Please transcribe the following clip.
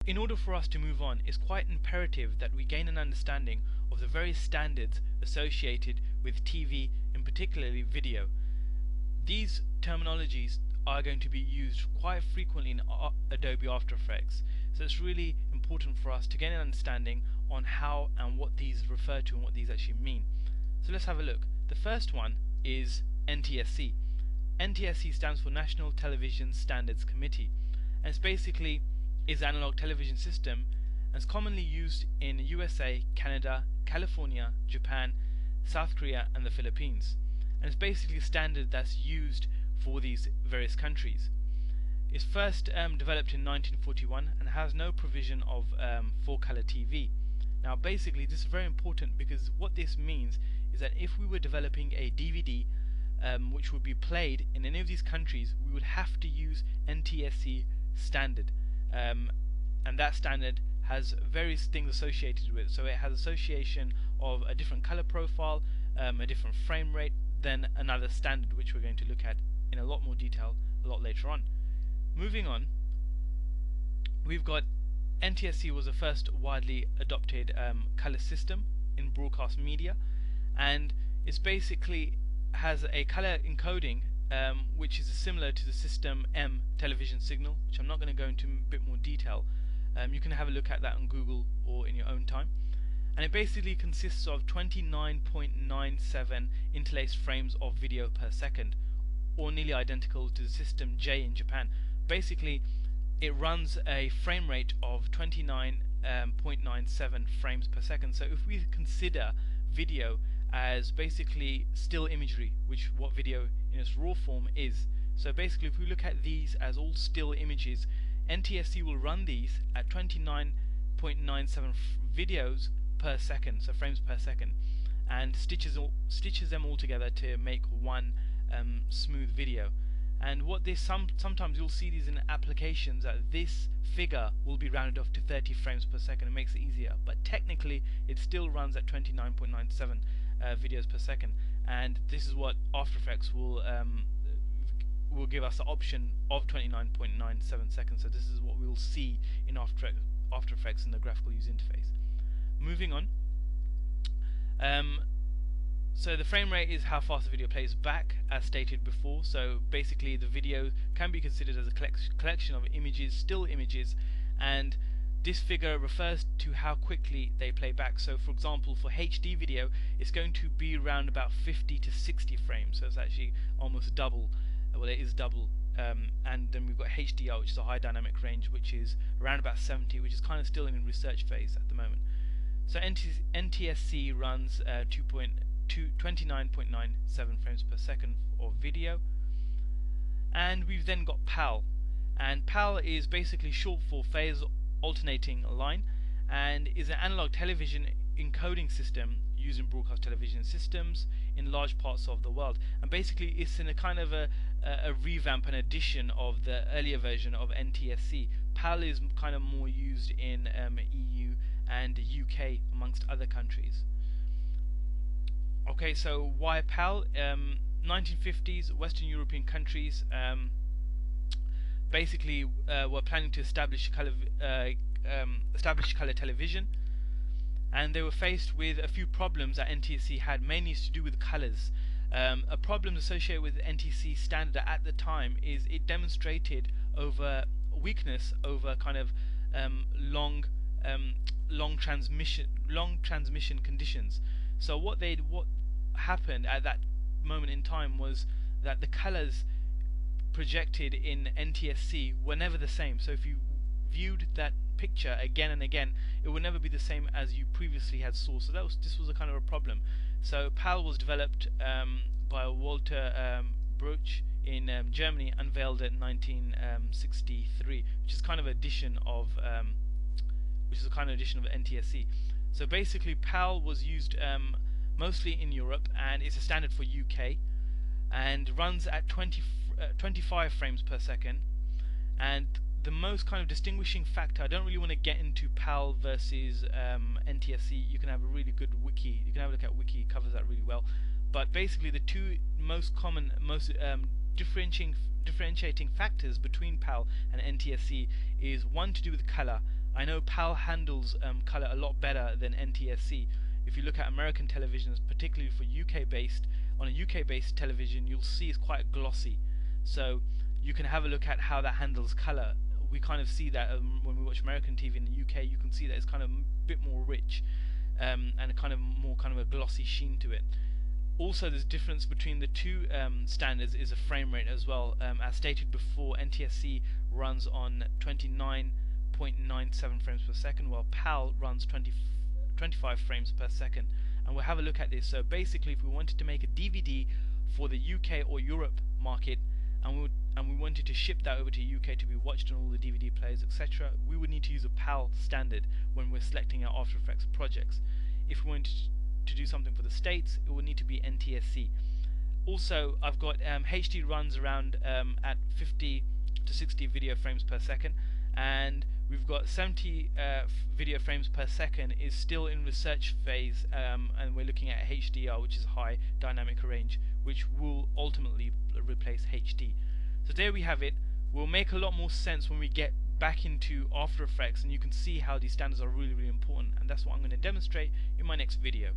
in order for us to move on, it's quite imperative that we gain an understanding of the various standards associated with TV and particularly video. These terminologies are going to be used quite frequently in Adobe After Effects, so it's really important for us to gain an understanding on how and what these refer to and what these actually mean. So let's have a look. The first one is NTSC. NTSC stands for National Television Standards Committee, and it's basically is an analog television system and is commonly used in USA, Canada, California, Japan, South Korea and the Philippines, and it's basically a standard that's used for these various countries. It's first developed in 1941 and has no provision of 4-color TV. Now basically this is very important because what this means is that if we were developing a DVD which would be played in any of these countries, we would have to use NTSC standard, and that standard has various things associated with it. So it has association of a different color profile, a different frame rate than another standard, which we're going to look at in a lot more detail a lot later on. Moving on, we've got NTSC was the first widely adopted color system in broadcast media, and it's basically has a color encoding which is similar to the system M television signal, which I'm not going to go into a bit more detail. You can have a look at that on Google or in your own time. And it basically consists of 29.97 interlaced frames of video per second, or nearly identical to the system J in Japan. Basically, it runs a frame rate of 29.97 frames per second. So if we consider video as basically still imagery, which what video in its raw form is. So basically if we look at these as all still images, NTSC will run these at 29.97 videos per second, so frames per second, and stitches them all together to make one smooth video. And what this sometimes you'll see these in applications that this figure will be rounded off to 30 frames per second. It makes it easier, but technically it still runs at 29.97 videos per second, and this is what After Effects will give us the option of 29.97 seconds. So this is what we will see in After Effects in the graphical user interface. Moving on, so the frame rate is how fast the video plays back, as stated before. So basically the video can be considered as a collection of images, still images, and this figure refers to how quickly they play back. So for example, for HD video it's going to be around about 50 to 60 frames, so it's actually almost double. Well, it is double. And then we've got HDR, which is a high dynamic range, which is around about 70, which is kind of still in research phase at the moment. So NTSC runs 29.97 frames per second of video. And we've then got PAL, and PAL is basically short for phase alternating line, and is an analog television encoding system used in broadcast television systems in large parts of the world. And basically it's in a kind of a revamp and addition of the earlier version of NTSC. PAL is kind of more used in EU and UK amongst other countries. Okay, so why PAL? 1950s, Western European countries basically were planning to establish color television, and they were faced with a few problems that NTSC had, mainly to do with colors. A problem associated with the NTSC standard at the time is it demonstrated over weakness over kind of long transmission conditions. So what happened at that moment in time was that the colors projected in NTSC were never the same. So if you viewed that picture again and again, it would never be the same as you previously had saw. So this was a kind of a problem. So PAL was developed by Walter Bruch in Germany, unveiled in 1963, which is kind of addition of NTSC. So basically PAL was used mostly in Europe, and it's a standard for UK, and runs at 25 frames per second. And the most kind of distinguishing factor, I don't really want to get into PAL versus NTSC. You can have a really good wiki, you can have a look at wiki, covers that really well. But basically the two most common, most differentiating factors between PAL and NTSC is one to do with color, I know PAL handles color a lot better than NTSC. If you look at American televisions, particularly for UK based, on a UK based television, you'll see it's quite glossy. So you can have a look at how that handles color. We kind of see that when we watch American TV in the UK. You can see that it's kind of a bit more rich, and a kind of more kind of a glossy sheen to it. Also, there's difference between the two standards is a frame rate as well. As stated before, NTSC runs on 29.97 frames per second, while PAL runs 25 frames per second. And we'll have a look at this. So basically, if we wanted to make a DVD for the UK or Europe market, and we wanted to ship that over to UK to be watched on all the DVD players, etc., we would need to use a PAL standard when we're selecting our After Effects projects. If we wanted to do something for the States, it would need to be NTSC. Also, I've got HD runs around at 50 to 60 video frames per second, and we've got 70 video frames per second is still in research phase, and we're looking at HDR, which is high dynamic range, which will ultimately replace HD. So there we have it. Will make a lot more sense when we get back into After Effects, and you can see how these standards are really important, and that's what I'm going to demonstrate in my next video.